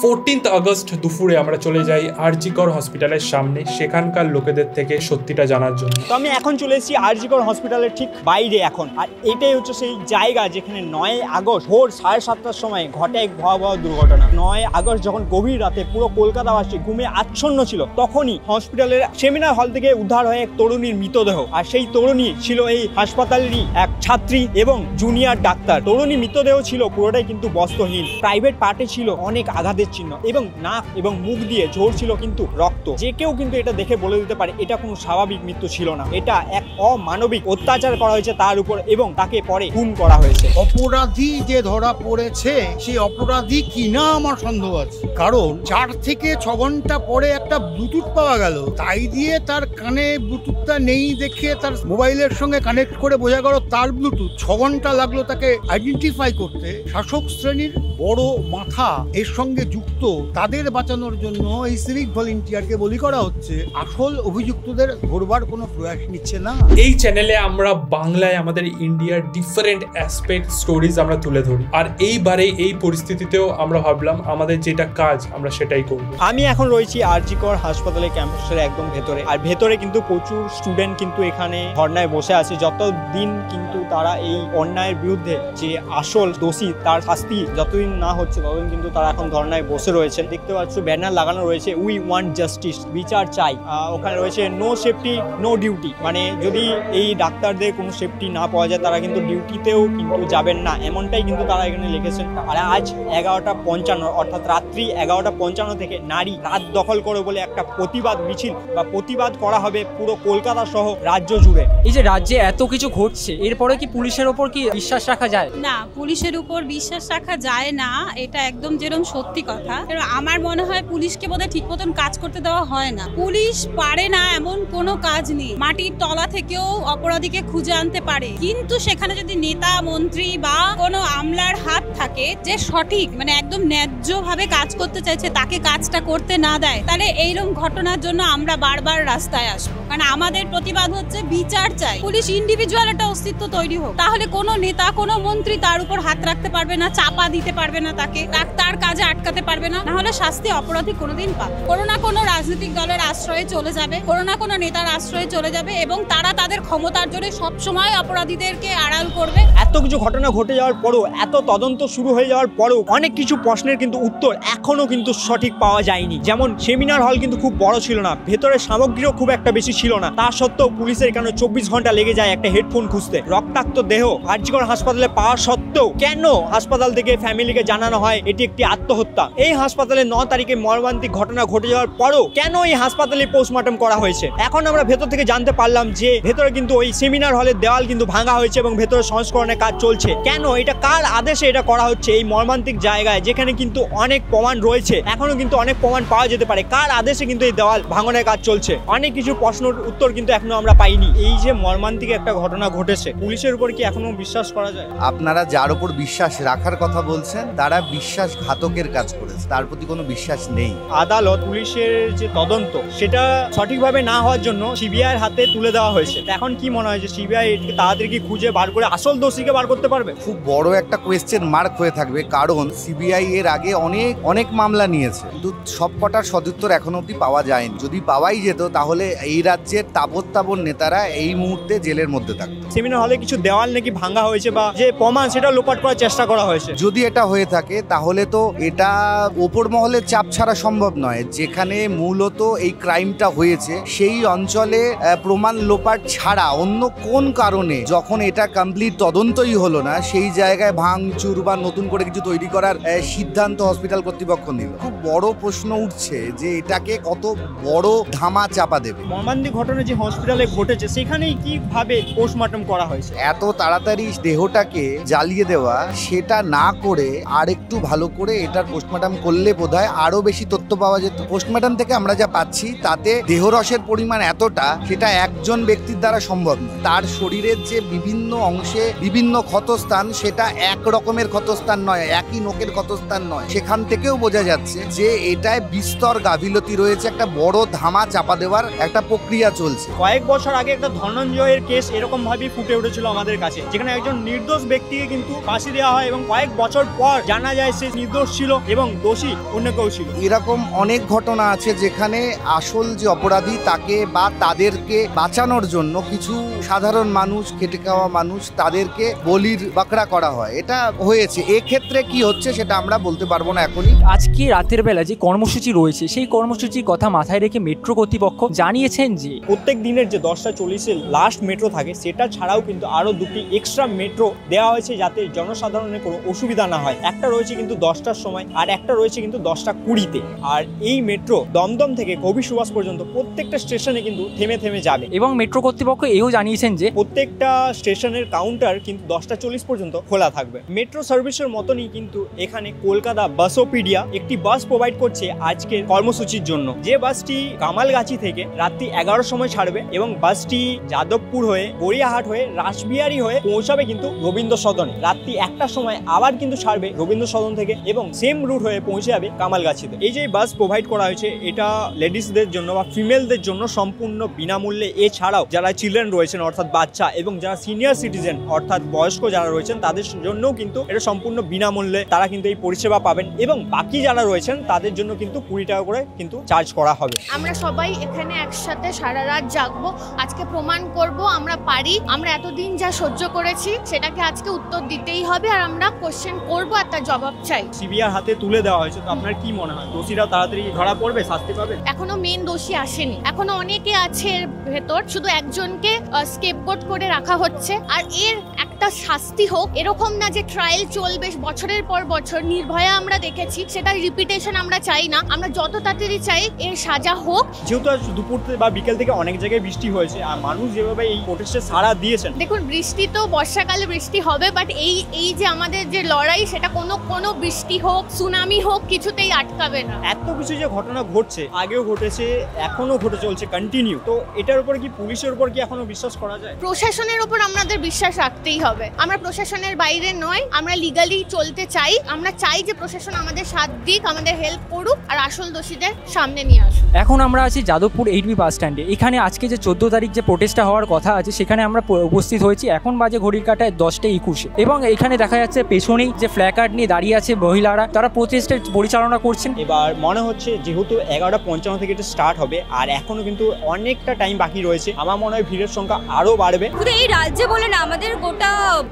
14 August দুপুরে আমরা চলে যাই আরজি কর হসপিটালের সামনে, সেখানকার লোকেদের থেকে সত্যিটা জানার জন্য। তো আমি এখন চলে এসেছি আরজি কর হসপিটালের ঠিক বাইরে এখন, আর এটাই হচ্ছে সেই জায়গা যেখানে 9 আগস্ট ভোর 7:30টার সময় ঘটে এক ভয়াবহ দুর্ঘটনা। 9 আগস্ট যখন গভীর রাতে পুরো কলকাতাবাসী ঘুমে আচ্ছন্ন ছিল, তখনই হসপিটালের সেমিনার হল থেকে উদ্ধার হয় এক তরুণীর মৃতদেহ। আর সেই তরুণী ছিল এই হাসপাতালেরই এক ছাত্রী এবং জুনিয়র ডাক্তার। তরুণী মৃতদেহ ছিল পুরোটাই কিন্তু বস্ত্রহীন, প্রাইভেট পার্টে ছিল অনেক আঘাতের চিহ্ন এবং নাক এবং মুখ দিয়ে ঝরছিল কিন্তু রক্ত। যে কেউ কিন্তু এটা দেখে বলে দিতে পারে এটা কোনো স্বাভাবিক মৃত্যু ছিল না, এটা এক অমানবিক অত্যাচার করা হয়েছে তার উপর এবং তাকে পরে খুন করা হয়েছে। অপরাধী যে ধরা পড়েছে সেই অপরাধী কিনা আমার সন্দেহ আছে, কারণ 4 থেকে 6 ঘন্টা পরে একটা ব্লুটুথ পাওয়া গেল, তাই দিয়ে তার কানে ব্লুটুথটা নেই দেখে তার মোবাইলের সঙ্গে কানেক্ট করে বোঝা গেল তার ব্লুটুথ। 6 ঘন্টা লাগলো তাকে আইডেন্টিফাই করতে। শাসক শ্রেণীর বড় মাথা এর সঙ্গে যুক্ত, তাদের বাঁচানোর জন্য এই সিভিক ভলেন্টিয়ারকে বলি করা হচ্ছে, আসল অভিযুক্তদের ধরবার কোনো প্রয়াস নিচ্ছে না। এই চ্যানেলে আমরা বাংলায় আমাদের ইন্ডিয়ার ডিফারেন্ট অ্যাসপেক্ট স্টোরিজ আমরা তুলে ধরি, আর এইবারে এই পরিস্থিতিতেও আমরা ভাবলাম আমাদের যেটা কাজ আমরা সেটাই করব। আমি এখন রয়েছি আরজি কর হাসপাতালের ক্যাম্পাসের একদম ভেতরে, আর ভেতরে কিন্তু প্রচুর স্টুডেন্ট কিন্তু এখানে ধর্নায় বসে আছে। যতদিন কিন্তু তারা এই অন্যায়ের বিরুদ্ধে যে আসল দোষী তার শাস্তি যতদিন না হচ্ছে ততদিন কিন্তু তারা এখন ধর্নায় বসে রয়েছে। দেখতে পাচ্ছ ব্যানার লাগানো রয়েছে, উই ওয়ান্ট জাস্টিস, বিচার চাই। ওখানে রয়েছে নো সেফটি নো ডিউটি, মানে যদি এই ডাক্তারদের কোনো সেফটি না পাওয়া যায় তারা কিন্তু ডিউটিতেও কিন্তু যাবেন না, এমনটাই কিন্তু তারা এখানে লিখেছেন। আর আজ 11:55 অর্থাৎ রাত্রি 11:55 থেকে নারী রাত দখল করে বলে একটা প্রতিবাদ মিছিল বা প্রতিবাদ করা হবে পুরো কলকাতা সহ রাজ্য জুড়ে। এই যে রাজ্যে এত কিছু ঘটছে, এরপরে কি পুলিশের ওপর কি বিশ্বাস রাখা যায়? না, পুলিশের উপর বিশ্বাস রাখা যায় না, এটা একদম যেরকম সত্যি কথা। আমার মনে হয় পুলিশকে বোধহয় ঠিক মতন কাজ করতে দেওয়া হয় না। পুলিশ পারে না এমন কোনো কাজ নেই, মাটির তলা থেকেও অপরাধীকে খুঁজে আনতে পারে, কিন্তু সেখানে যদি নেতা মন্ত্রী বা কোনো আমলার হাত থাকে যে সঠিক মানে একদম ন্যায্য ভাবে কাজ করতে চাইছে তাকে কাজটা করতে না দেয়, তাহলে এইরকম ঘটনার জন্য আমরা বারবার রাস্তায় আসবো। কারণ আমাদের প্রতিবাদ হচ্ছে বিচার চাই, পুলিশ ইন্ডিভিজুয়াল একটা অস্তিত্ব তৈরি হোক, তাহলে কোনো নেতা কোনো মন্ত্রী তার উপর হাত রাখতে পারবে না, চাপা দিতে পারবে না, তাকে তার কাজে আটকাতে পারবে না। নাহলে শাস্তি অপরাধী কোনোদিন পাবে। কোনো না কোনো রাজনৈতিক দলের আশ্রয়ে চলে যাবে, কোনো না কোনো নেতার আশ্রয়ে চলে যাবে এবং তারা তাদের ক্ষমতার জোরে সবসময় অপরাধীদেরকে আড়াল করবে। এত কিছু ঘটনা ঘটে যাওয়ার পরও, এত তদন্ত শুরু হয়ে যাওয়ার পরও অনেক কিছু প্রশ্নের কিন্তু উত্তর এখনো কিন্তু সঠিক পাওয়া যায়নি। যেমন সেমিনার হল কিন্তু খুব বড় ছিল না, ভেতরে সামগ্রীও খুব একটা বেশি ছিল না, তা সত্ত্বেও পুলিশের কেন 24 ঘন্টা লেগে যায় একটা হেডফোন খুঁজতে। রক্তাক্ত দেহ আরজি কর হাসপাতালে পাওয়া সত্ত্বেও কেন হাসপাতাল থেকে ফ্যামিলিকে জানানো হয় এটি একটি আত্মহত্যা? এই হাসপাতালে 9 তারিখে মর্মান্তিক ঘটনা ঘটে যাওয়ার পরও কেন এই হাসপাতালে পোস্টমর্টম করা হয়েছে? এখন আমরা ভেতর থেকে জানতে পারলাম যে ভেতরে কিন্তু ওই সেমিনার হলের দেওয়াল কিন্তু ভাঙা হয়েছে এবং ভেতরে সংস্করণের কাজ চলছে। কেন, এটা কার আদেশে এটা করা হচ্ছে এই মর্মান্তিক জায়গায় যেখানে কিন্তু অনেক প্রমাণ রয়েছে, এখনো কিন্তু অনেক প্রমাণ পাওয়া যেতে পারে? কার আদেশে কিন্তু এই দেওয়াল ভাঙনের কাজ চলছে? অনেক কিছু প্রশ্নের উত্তর কিন্তু এখনো আমরা পাইনি। এই যে মর্মান্তিক একটা ঘটনা ঘটেছে, পুলিশের উপর কি এখনো বিশ্বাস করা যায়? আপনারা যার উপর বিশ্বাস রাখার কথা বলছেন তারা বিশ্বাসঘাতকের কাজ করেছে, তার প্রতি কোনো বিশ্বাস নেই। আদালত পুলিশের যে তদন্ত সেটা সঠিকভাবে না হওয়ার জন্য সিবিআইয়ের হাতে তুলে দেওয়া হয়েছে। এখন কি মনে হয় যে সিবিআই তাড়াতাড়ি কি খুঁজে বার করে আসল দোষীকে বার করতে পারবে? খুব বড় একটা কোয়েশ্চেন মার্ক হয়ে থাকবে, কারণ সিবিআই এর আগে অনেক মামলা নিয়েছে, কিন্তু সবকটার সদুত্তর এখনো অব্দি পাওয়া যায়নি। যদি পাওয়াই যেত তাহলে এই রাজ্যের তাবৎ নেতারা এই মুহূর্তে জেলের মধ্যে থাকতো। সেমিনার হলে কিছু দেওয়াল নাকি ভাঙা হয়েছে বা যে প্রমাণ সেটা লোপাট করার চেষ্টা করা হয়েছে। যদি এটা হয়ে থাকে তাহলে তো এটা ওপর মহলের চাপ ছাড়া সম্ভব নয়। যেখানে মূলত এই ক্রাইমটা হয়েছে সেই অঞ্চলে প্রমাণ লোপাট ছাড়া অন্য কোন কারণে যখন এটা কমপ্লিট তদন্তই হলো না সেই জায়গায় ভাঙচুর বা নতুন করে কিছু তৈরি করার সিদ্ধান্ত হসপিটাল কর্তৃপক্ষ নিল? খুব বড় প্রশ্ন উঠছে যে এটাকে কত বড় ধামা চাপা দেবে। মর্মান্তিক ঘটনা যে হসপিটালে ঘটেছে সেখানেই কিভাবে পোস্টমর্টম করা হয়েছে? এত তাড়াতাড়ি দেহটাকে জ্বালিয়ে দেওয়া, সেটা না করে আর একটু ভালো করে এটার পোস্টমর্টম করলে বোধহয় আরো বেশি তথ্য পাওয়া যেত। পোস্টমর্টম থেকে আমরা যা পাচ্ছি তাতে দেহরসের পরিমাণ এতটা, সেটা একজন ব্যক্তির দ্বারা সম্ভব নয়। তার শরীরের যে বিভিন্ন অংশে বিভিন্ন ক্ষতস্থান, সেটা এক রকমের ক্ষতস্থান নয়, একই নোকের ক্ষতস্থান নয়। সেখান থেকেও বোঝা যাচ্ছে যে এটায় বিস্তর গাফিলতি রয়েছে, একটা বড় ধামা চাপা দেওয়ার একটা প্রক্রিয়া চলছে। কয়েক বছর আগে একটা ধনঞ্জয়ের কেস এরকম ভাবে ফুটে উঠেছিল আমাদের কাছে, যেখানে একজন নির্দোষ ব্যক্তিকে কিন্তু ফাঁসি দেওয়া হয় এবং কয়েক বছর পর জানা যায় সে নির্দোষ ছিল এবং দোষী অন্য কেউ ছিল। এরকম অনেক ঘটনা আছে যেখানে আসল যে অপরাধী তাকে বা তাদেরকে বাঁচানোর জন্য কিছু সাধারণ মানুষ, খেটে খাওয়া মানুষ, তাদেরকে বলির বাকড়া করা হয়। এটা হয়েছে। এক্ষেত্রে কি হচ্ছে সেটা আমরা বলতে পারবো না এখনই। আজকে রাতের বেলা যে কর্মসূচি রয়েছে সেই কর্মসূচির কথা মাথায় রেখে মেট্রো কর্তৃপক্ষ জানিয়েছেন যে প্রত্যেক দিনের যে 10:40 লাস্ট মেট্রো থাকে সেটা ছাড়াও কিন্তু আরো দুটি এক্সট্রা মেট্রো দেওয়া হয়েছে যাতে জনসাধারণের কোনো অসুবিধা না হয়। একটা রয়েছে কিন্তু 10টার সময় আর একটা রয়েছে কিন্তু 10:20-তে। আর এই মেট্রো দমদম থেকে কবি সুভাষ পর্যন্ত প্রত্যেকটা স্টেশনে কিন্তু থেমে থেমে যাবে। এবং মেট্রো কর্তৃপক্ষ এও জানিয়েছেন যে প্রত্যেকটা স্টেশনের কাউন্টার কিন্তু 10:40 পর্যন্ত খোলা থাকবে। মেট্রো সার্ভিসের মতনই কিন্তু এখানে কলকাতা বাসোপিডিয়া একটি বাস প্রোভাইড করছে আজকের কর্মসূচির জন্য, যে বাসটি কামালগাছি থেকে রাত্রি 11টার সময় ছাড়বে এবং বাসটি যাদবপুর হয়ে, গড়িয়াহাট হয়ে, রাসবিহারী হয়ে পৌঁছাবে কিন্তু রবীন্দ্র সদনে। রাত্রি 1টার সময় আবার কিন্তু ছাড়বে রবীন্দ্র সদন থেকে এবং সেম রুট হয়ে পৌঁছে যাবে কামালগাছিতে। এই যে বাস প্রোভাইড করা হয়েছে এটা লেডিসদের জন্য বা ফিমেলদের জন্য সম্পূর্ণ বিনামূল্যে। এছাড়াও যারা চিলড্রেন রয়েছেন অর্থাৎ বাচ্চা এবং যারা সিনিয়র সিটিজেন অর্থাৎ বয়স্ক যারা রয়েছেন তাদের জন্যও কিন্তু এটা সম্পূর্ণ বিনামূল্যে তারা কিন্তু এই পরিষেবা পাবেন এবং বাকি যারা রয়েছেন তাদের জন্য কিন্তু 20 টাকা করে কিন্তু চার্জ করা হবে। আমরা সবাই এখানে একসাথে সারা রাত জাগবো, আজকে প্রমাণ করব আমরা পারি। আমরা এতদিন যা সহ্য করেছি সেটাকে আজকে উত্তর দিতেই হবে আর আমরা কোশ্চেন করব আর তার জবাব চাই। সিবিআর হাতে তুলে দেওয়া হয়েছে, তো আপনার কি মনে হয় দোষীরা তাড়াতাড়ি ধরা পড়বে, শাস্তি পাবে? এখনো মেন দোষী আসেনি, এখনো অনেকে আছে এর ভেতর, শুধু একজনকে স্কেপগোট করে রাখা হচ্ছে। আর এর একটা শাস্তি হোক, এরকম না যে ট্রায়াল চলবে বছরের পর বছর। নির্ভয়া আমরা দেখেছি, সেটা রিপিটেশন আমরা চাই না, আমরা যত তাড়াতাড়ি চাই এর সাজা হোক। যেহেতু আজ দুপুর বা বিকেল থেকে অনেক জায়গায় বৃষ্টি হয়েছে আর মানুষ যেভাবে এই প্রোটেস্টে সাড়া দিয়েছেন, দেখুন বৃষ্টি তো বর্ষাকালে বৃষ্টি হবে, বাট এই যে আমাদের যে লড়াই সেটা কোনো বৃষ্টি হোক, সুনামি হোক, কিছুতেই আটকাবে না। এত কিছু যে ঘটনা ঘটছে, আগেও ঘটেছে, এখনো ঘটে চলছে কন্টিনিউ, তো এটার উপর কি পুলিশের উপর কি এখনো বিশ্বাস করা যায়? প্রশাসনের উপর আমাদের বিশ্বাস রাখতেই হবে। আমরা প্রশাসনের বাইরে নয়, আমরা লিগালি চলতে চাই। আমরা চাই যে প্রশাসন আমাদের সাথ দিক, আমাদের হেল্প করুক আর আসল দোষীদের সামনে নিয়ে আসুক। এখন আমরা আছি যাদবপুর 8B বাস স্ট্যান্ডে। এখানে আজকে যে 14 তারিখ যে প্রোটেস্টটা হওয়ার কথা আছে সেখানে আমরা উপস্থিত হয়েছি। এখন বাজে ঘড়ির কাঁটায় 10:21 এবং এখানে দেখা যাচ্ছে পেছনেই যে ফ্ল্যাকার্ড নিয়ে দাঁড়িয়ে আছে মহিলারা, তারা প্রোটেস্টের পরিচালনা করছেন। এবার মনে হচ্ছে যেহেতু 11:55 থেকে এটা স্টার্ট হবে আর এখনো কিন্তু অনেকটা টাইম বাকি রয়েছে, আমার মনে হয় ভিড়ের সংখ্যা আরো বাড়বে। শুধু এই রাজ্যে বলে না, আমাদের গোটা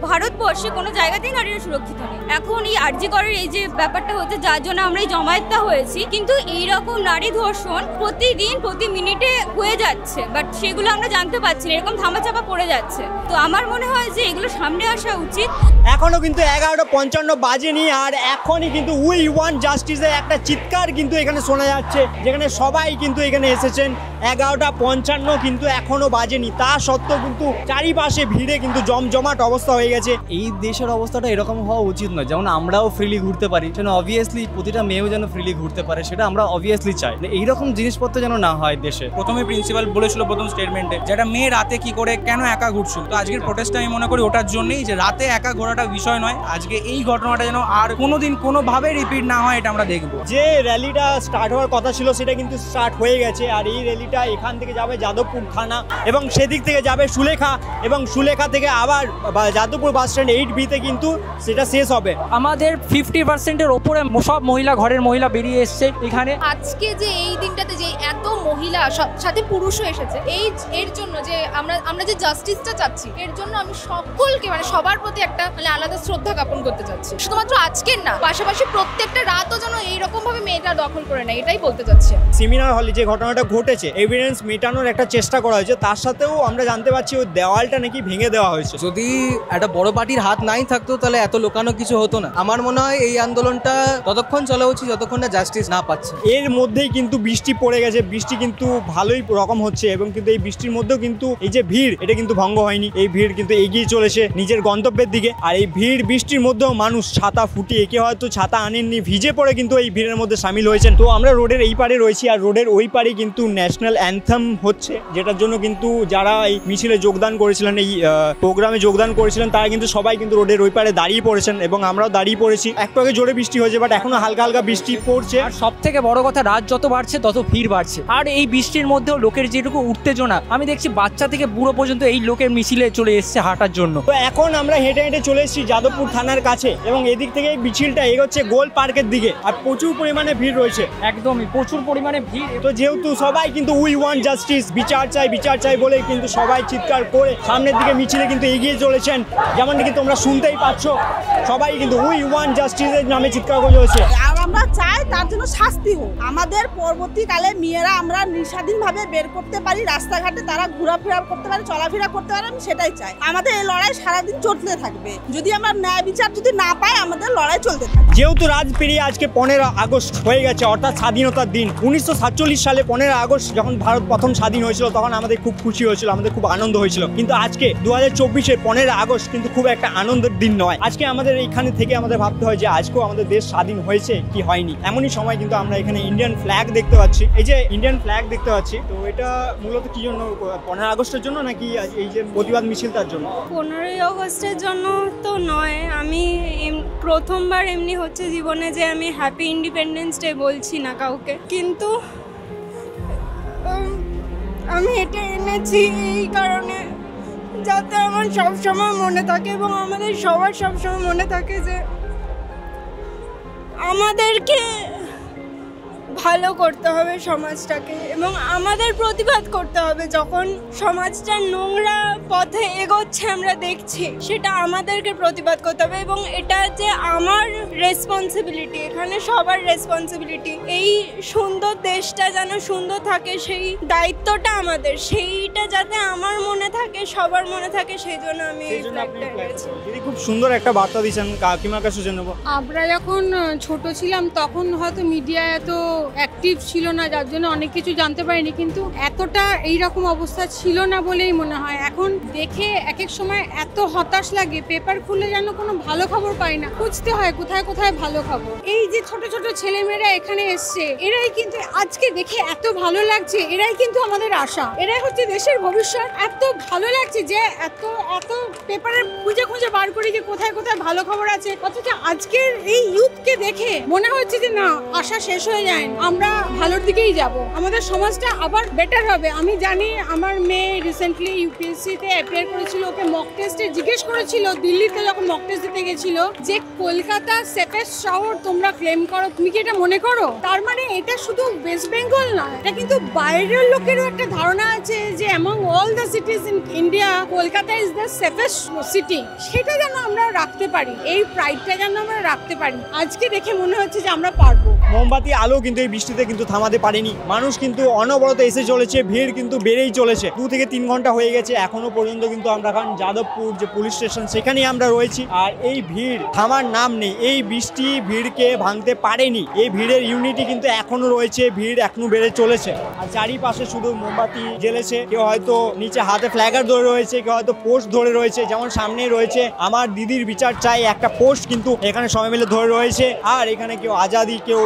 ভারতবর্ষে কোনো জায়গাতেই নারীরা সুরক্ষিত নেই। এখন এই আরজি করের এই যে ব্যাপারটা হচ্ছে, যার জন্য আমরা এই জমায়েতটা হয়েছি, কিন্তু এইরকম নারী ধর্ষণ প্রতিদিন প্রতি মিনিটে হয়ে যাচ্ছে, বাট সেগুলো আমরা জানতে পারছি না, এরকম ধামাচাপা পড়ে যাচ্ছে। তো আমার মনে হয় যে এগুলো সামনে আসা উচিত। এখনো কিন্তু 11:55 বাজেনি আর এখনই কিন্তু উই ওয়ান্ট জাস্টিসের একটা চিৎকার কিন্তু এখানে শোনা যাচ্ছে, যেখানে সবাই কিন্তু এখানে এসেছেন। 11:55 কিন্তু এখনো বাজেনি, তা সত্ত্বেও কিন্তু চারিপাশে ভিড়ে কিন্তু জমজমাট অবস্থা হয়ে গেছে। এই দেশের অবস্থাটা এরকম হওয়া উচিত নয়, যেমন আমরাও ফ্রিলি ঘুরতে পারি, সেটা অবভিয়াসলি প্রতিটা মেয়েও যেন ফ্রিলি ঘুরতে পারে, সেটা আমরা অবভিয়াসলি চাই। এইরকম জিনিসপত্র যেন না হয় দেশে। প্রথমে প্রিন্সিপাল বলেছিল প্রথম স্টেটমেন্টে যেটা মেয়ে রাতে কি করে কেন একা ঘুরছিল, তো আজকের প্রোটেস্টটা আমি মনে করি ওটার জন্যই, যে রাতে একা ঘোরাটা বিষয় নয়। আজকে এই ঘটনাটা যেন আর কোনোদিন কোনোভাবে রিপিট না হয়, এটা আমরা দেখবো। যে র্যালিটা স্টার্ট হওয়ার কথা ছিল সেটা কিন্তু স্টার্ট হয়ে গেছে আর এই র্যালিটা এখান থেকে যাবে যাদবপুর থানা এবং সেদিক থেকে যাবে সুলেখা এবং সুলেখা থেকে আবার যাদবপুর বাস স্ট্যান্ড 8B-তে কিন্তু সেটা শেষ হবে। আমাদের 50%-এর ওপরে সব মহিলা, ঘরের মহিলা বেরিয়ে এসছে এখানে। আজকে যে এই দিনটাতে যে এত মহিলা সাথে পুরুষও এসেছে, এর জন্য যে আমরা যে জাস্টিসটা চাচ্ছি, এর জন্য আমি সকলকে মানে সবার প্রতি একটা মানে আলাদা শ্রদ্ধা জ্ঞাপন করতে চাচ্ছি। শুধুমাত্র আজকের না, পাশাপাশি প্রত্যেকটা রাতও যেন এইরকম ভাবে মেয়েটা দখল করে নেয়, এটাই বলতে চাচ্ছি। সেমিনার হলে যে ঘটনাটা ঘটেছে, এভিডেন্স মেটানোর একটা চেষ্টা করা হয়েছে, তার সাথেও আমরা জানতে পারছি ওই দেওয়ালটা নাকি ভেঙে দেওয়া হয়েছে। যদি একটা বড় পার্টির হাত নাই থাকতো তাহলে এত লোকানো কিছু হতো না। আমার মনে হয় এই আন্দোলনটা ততক্ষণ চলা উচিত যতক্ষণ না জাস্টিস না পাচ্ছে। এর মধ্যেই কিন্তু বৃষ্টি পড়ে গেছে, বৃষ্টি কিন্তু ভালোই রকম হচ্ছে এবং কিন্তু এই বৃষ্টির মধ্যেও কিন্তু এই যে ভিড়, এটা কিন্তু ভঙ্গ হয়নি। এই ভিড় কিন্তু এগিয়ে চলেছে নিজের গন্তব্যের দিকে। আর এই ভিড় বৃষ্টির মধ্যেও মানুষ ছাতা ফুটিয়ে, একে হয়তো ছাতা আনেননি, ভিজে পড়ে কিন্তু এই ভিড়ের মধ্যে সামিল হয়েছেন। তো আমরা রোডের এই পারে রয়েছি আর রোডের ওই পারে কিন্তু ন্যাশনাল অ্যানথেম হচ্ছে, যেটার জন্য কিন্তু যারা এই মিছিলে যোগদান করেছিলেন, এই প্রোগ্রামে যোগদান করেছিলেন, তারা কিন্তু সবাই কিন্তু রোডের ওই পারে দাঁড়িয়ে পড়েছেন এবং আমরাও দাঁড়িয়ে পড়েছি। একটু আগে জোরে বৃষ্টি হয়েছে, বাট এখনো হালকা হালকা বৃষ্টি পড়ছে। আর সব থেকে বড় কথা, রাত যত বাড়ছে তত ভিড় বাড়ছে। আর এই বৃষ্টির মধ্যেও লোকের যেটুকু উত্তেজনা, আমি দেখছি বাচ্চা থেকে বুড়ো পর্যন্ত এই লোকের মিছিলে চলে এসছে হাঁটার জন্য। তো এখন আমরা হেঁটে হেঁটে চলে এসেছি যাদবপুর থানার কাছে এবং এদিক থেকে মিছিলটা এগোচ্ছে গোল পার্ক পার্কের দিকে, আর প্রচুর পরিমাণে ভিড় রয়েছে। একদমই প্রচুর পরিমাণে ভিড়। তো যেহেতু সবাই কিন্তু উই ওয়ান্ট জাস্টিস, বিচার চাই বলে কিন্তু সবাই চিৎকার করে সামনের দিকে মিছিলে কিন্তু এগিয়ে চলেছেন। যেমন কি তোমরা শুনতেই পাচ্ছ, সবাই কিন্তু উই ওয়ান্ট জাস্টিসের নামে চিৎকার করে চলেছে। আর আমরা চাই তার জন্য শাস্তি হোক। আমাদের পরবর্তীকালে মেয়েরা আমরা স্বাধীনভাবে বের করতে পারি, রাস্তাঘাটে তারা ঘোরাফেরা করতে পারে, চলাফেরা করতে পারে, আমি সেটাই চাই। আমাদের এই লড়াই সারাদিন চলতে থাকবে। যদি আমরা ন্যায় বিচার যদি না পাই, আমাদের লড়াই চলতে থাকবে। যেহেতু রাত পেরিয়ে আজকে 15 আগস্ট হয়ে গেছে, অর্থাৎ স্বাধীনতার দিন। 1947 সালে 15 আগস্ট যখন ভারত প্রথম স্বাধীন হয়েছিল, তখন আমাদের খুব খুশি হয়েছিল, আমাদের খুব আনন্দ হয়েছিল। কিন্তু আজকে 2024-এর 15 আগস্ট কিন্তু খুব একটা আনন্দের দিন নয়। আজকে আমাদের এইখানে থেকে আমাদের ভাবতে হয় যে আজকেও আমাদের দেশ স্বাধীন হয়েছে কি হয়নি। এমনই সময় কিন্তু আমরা এখানে ইন্ডিয়ান ফ্ল্যাগ দেখতে পাচ্ছি। এই যে ইন্ডিয়ান ফ্ল্যাগ দেখতে পাচ্ছি, তো এটা মূলত কি জন্য? 15 আগস্টের জন্য নাকি এই যে প্রতিবাদ মিছিল তার জন্য? 15ই আগস্টের জন্য তো নয়। আমি প্রথমবার এমনি হচ্ছে জীবনে যে আমি হ্যাপি ইন্ডিপেন্ডেন্স ডে বলছি না কাউকে, কিন্তু আমি এটা এনেছি এই কারণে যাতে আমার সবসময় মনে থাকে এবং আমাদের সবার সবসময় মনে থাকে যে আমাদেরকে ভালো করতে হবে সমাজটাকে, এবং আমাদের প্রতিবাদ করতে হবে যখন সমাজটা নোংরা পথে এগোচ্ছে আমরা দেখছি, সেটা আমাদেরকে প্রতিবাদ করতে হবে। এবং এটা যে আমার রেসপন্সিবিলিটি, এখানে সবার রেসপন্সিবিলিটি, এই সুন্দর দেশটা যেন সুন্দর থাকে সেই দায়িত্বটা আমাদের, সেইটা যাতে আমার মনে থাকে, সবার মনে থাকে, সেই জন্য আমি এই ফ্ল্যাগটা এনেছি। খুব সুন্দর একটা বার্তা দিয়েছেন কাকিমার কাছে জানাবো। আমরা যখন ছোট ছিলাম তখন হয়তো মিডিয়া এত অ্যাক্টিভ ছিল না, যার জন্য অনেক কিছু জানতে পারিনি, কিন্তু এতটা এইরকম অবস্থা ছিল না বলেই মনে হয়। এখন দেখে এক এক সময় এত হতাশ লাগে, পেপার খুলে যেন কোনো ভালো খবর পাই না, খুঁজতে হয় কোথায় কোথায় ভালো খবর। এই যে ছোট ছোট ছেলেমেয়েরা এখানে এসছে, এরাই কিন্তু আজকে দেখে এত ভালো লাগছে, এরাই কিন্তু আমাদের আশা, এরাই হচ্ছে দেশের ভবিষ্যৎ। এত ভালো লাগছে যে এত এত পেপারে খুঁজে খুঁজে বার করি যে কোথায় কোথায় ভালো খবর আছে, অথচ আজকের এই ইউথকে দেখে মনে হচ্ছে যে না, আশা শেষ হয়ে যায়, আমরা ভালোর দিকেই যাব, আমাদের সমাজটা আবার বেটার হবে। আমি জানি আমার মেয়ে রিসেন্টলি ইউপিএসসিতে অ্যাপিয়ার করেছিল, ওকে মক টেস্টে জিজ্ঞেস করেছিল দিল্লিতে যখন মক টেস্ট দিতে গেছিল যে কলকাতা সেফেস্ট শহর তোমরা ক্লেম করো, তুমি কি এটা মনে করো? তার মানে এটা শুধু ওয়েস্ট বেঙ্গল না, এটা কিন্তু বাইরের লোকেরও একটা ধারণা আছে যে among all the cities in India Kolkata is the safest city. সেটা যেন আমরা রাখতে পারি, এই প্রাইডটা যেন আমরা রাখতে পারি। আজকে দেখে মনে হচ্ছে যে আমরা পারবো। মোমবাতি আলো কিন্তু এই বৃষ্টিতে কিন্তু থামাতে পারেনি, মানুষ কিন্তু অনবরত এসে চলেছে, ভিড় কিন্তু বেড়েই চলেছে। 2 থেকে 3 ঘন্টা হয়ে গেছে, এখনো পর্যন্ত কিন্তু আমরা এখন যাদবপুর যে পুলিশ স্টেশন সেখানেই আমরা রয়েছি, আর এই ভিড় থামার নাম নেই। এই বৃষ্টি ভিড়কে ভাঙতে পারেনি, এই ভিড়ের ইউনিটি কিন্তু এখনো রয়েছে, ভিড় এখনো বেড়ে চলেছে। আর চারিপাশে শুধু মোমবাতি জ্বেলেছে, কেউ হয়তো নিচে হাতে ফ্ল্যাগার ধরে রয়েছে, কেউ হয়তো পোস্ট ধরে রয়েছে, যেমন সামনেই রয়েছে আমার দিদির বিচার চাই একটা পোস্ট কিন্তু এখানে সবাই মিলে ধরে রয়েছে। আর এখানে কেউ আজাদি, কেউ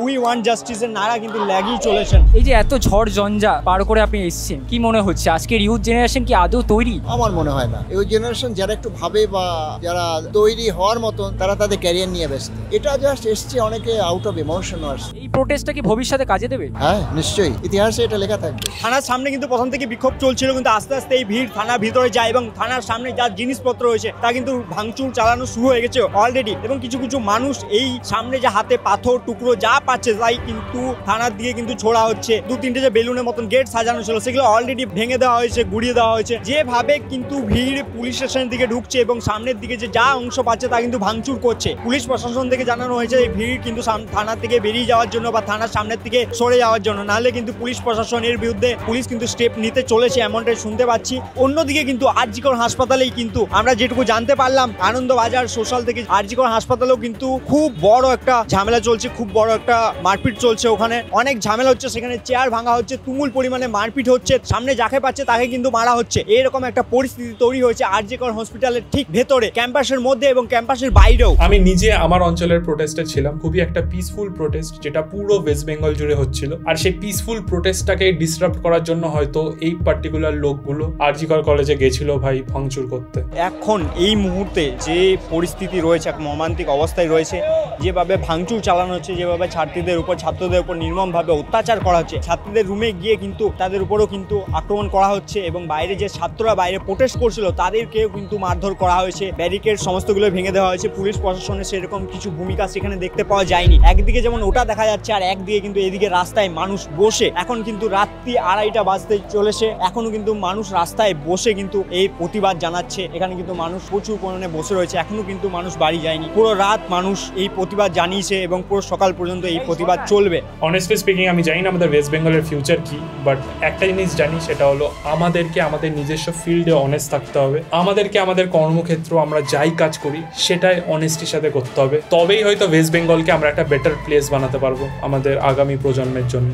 উই ওয়ান্ট জাস্টিসের নারা কিন্তু লাগিয়ে চলেছেন। এই যে এত ঝড় ঝঞ্ঝা পার করে আপনি এসেছেন, কি মনে হচ্ছে আজকের ইউথ জেনারেশন কি আদৌ তৈরি? আমার মনে হয় না। এই জেনারেশন যারা একটু ভাবে বা যারা তৈরি হওয়ার মতন, তারা তাদের ক্যারিয়ার নিয়ে ব্যস্ত। এটা জাস্ট এসছে অনেকে আউট অফ ইমোশন আসছে। এই প্রোটেস্টটা কি ভবিষ্যতে কাজে দেবে? হ্যাঁ, নিশ্চয়ই, ইতিহাসে এটা লেখা থাকবে। থানার সামনে কিন্তু প্রথম থেকে বিক্ষোভ চলছিল, কিন্তু আস্তে আস্তে এই ভিড় থানার ভিতরে যায় এবং থানার সামনে যা জিনিসপত্র রয়েছে তা কিন্তু ভাঙচুর চালানো শুরু হয়ে গেছে অলরেডি। এবং কিছু কিছু মানুষ এই সামনে যে হাতে পাথর টুকরো যা পাচ্ছে তাই কিন্তু থানার দিকে কিন্তু ছোড়া হচ্ছে। 2-3টে যে বেলুনের মতন গেট সাজানো ছিল সেগুলো অলরেডি ভেঙে দেওয়া হয়েছে, গুড়িয়ে দেওয়া হয়েছে। যেভাবে কিন্তু ভিড় পুলিশ স্টেশনের দিকে ঢুকছে এবং সামনের দিকে যে যা অংশ পাচ্ছে তা কিন্তু ভাঙচুর করছে। পুলিশ প্রশাসন থেকে জানানো হয়েছে এই ভিড় কিন্তু থানা থেকে বেরিয়ে যাওয়ার জন্য বা থানার সামনের থেকে সরে যাওয়ার জন্য, নাহলে কিন্তু পুলিশ প্রশাসনের বিরুদ্ধে পুলিশ কিন্তু স্টেপ নিতে চলেছে, এমনটাই শুনতে পাচ্ছি। অন্যদিকে কিন্তু আরজিকর হাসপাতালেই কিন্তু আমরা যেটুকু জানতে পারলাম আনন্দবাজার সোশ্যাল থেকে, আরজিকর হাসপাতালেও কিন্তু খুব বড় একটা ঝামেলা চলছে, খুব বড় একটা মারপিট চলছে। ওখানে অনেক ঝামেলা হচ্ছে, সেখানে চেয়ার ভাঙা হচ্ছে, তুমুল পরিমাণে মারপিট হচ্ছে, সামনে যাকে পাচ্ছে তাকে কিন্তু মারা হচ্ছে। এরকম একটা পরিস্থিতি তৈরি হয়েছে আরজিকর হসপিটালের ঠিক ভেতরে, ক্যাম্পাসের মধ্যে এবং ক্যাম্পাসের বাইরেও। আমি নিজে আমার অঞ্চলের প্রোটেস্টে ছিলাম, খুবই একটা পিসফুল প্রোটেস্ট যেটা পুরো ওয়েস্ট বেঙ্গল জুড়ে হচ্ছিল। আর সেই পিসফুল প্রোটেস্টটাকে ডিসরাপ্ট করার জন্য হয়তো এই পার্টিকুলার লোকগুলো আরজিকর কলেজে গেছিল ভাই ভাঙচুর করতে। এখন এই মুহূর্তে যে পরিস্থিতি রয়েছে, এক মর্মান্তিক অবস্থায় রয়েছে, যেভাবে ভাঙচুর চালানো হচ্ছে চলছে, যেভাবে ছাত্রীদের উপর ছাত্রদের উপর নির্মমভাবে অত্যাচার করা হচ্ছে, ছাত্রীদের রুমে গিয়ে কিন্তু তাদের উপরও কিন্তু আক্রমণ করা হচ্ছে এবং বাইরে যে ছাত্ররা বাইরে প্রোটেস্ট করছিল তাদেরকেও কিন্তু মারধর করা হয়েছে, ব্যারিকেড সমস্তগুলো ভেঙে দেওয়া হয়েছে। পুলিশ প্রশাসনের সেরকম কিছু ভূমিকা সেখানে দেখতে পাওয়া যায়নি। একদিকে যেমন ওটা দেখা যাচ্ছে আর একদিকে কিন্তু এদিকে রাস্তায় মানুষ বসে, এখন কিন্তু রাত্রি 2:30 বাজতে চলেছে, এখনো কিন্তু মানুষ রাস্তায় বসে কিন্তু এই প্রতিবাদ জানাচ্ছে। এখানে কিন্তু মানুষ প্রচুর পরিমাণে বসে রয়েছে, এখনো কিন্তু মানুষ বাড়ি যায়নি। পুরো রাত মানুষ এই প্রতিবাদ জানিয়েছে এবং পুরো সকাল পর্যন্ত এই প্রতিবাদ চলবে। অনেস্টলি স্পিকিং আমি জানি না আমাদের ওয়েস্ট বেঙ্গলের ফিউচার কি, বাট একটা জিনিস জানি, সেটা হলো আমাদেরকে আমাদের নিজস্ব ফিল্ডে অনেস্ট থাকতে হবে। আমাদেরকে আমাদের কর্মক্ষেত্র আমরা যাই কাজ করি সেটাই অনেস্টির সাথে করতে হবে। তবেই হয়তো ওয়েস্ট বেঙ্গলকে আমরা একটা বেটার প্লেস বানাতে পারবো আমাদের আগামী প্রজন্মের জন্য।